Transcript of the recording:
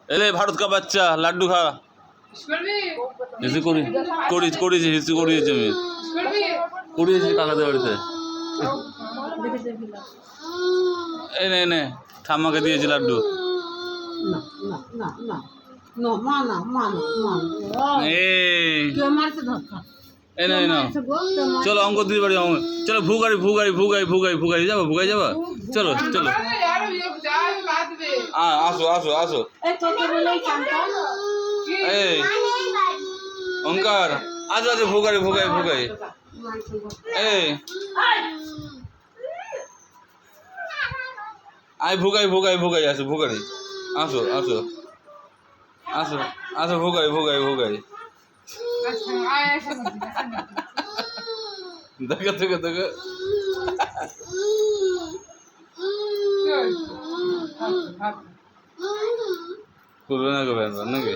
এলে ভারত কা বাচ্চা লাড্ডু খা হিসু করিয়েছি হিসু করিয়েছি আমি করিয়েছি কাকাদের বাড়িতে এনে এনে ঠাম্মাকে দিয়েছি লাড্ডু এনে এনে চলো অঙ্ক দিতে পারি চলো ভুগাড়ি ভুগাড়ি ভুগাই ভুগাই ভুগাই যাবো ভুগাই যাবো চলো চলো আসো আসো আসো এই ওঙ্কার আসো আসো ভুগাড়ি ভুগাই ভুগাই এই আয় ভুগাই ভুগাই ভুগাই আসো ভুগাড়ি আসো আসো আসো আসো ভুগাই ভুগাই ভুগাই দেখো দেখো দেখো করবে না করবে নাকি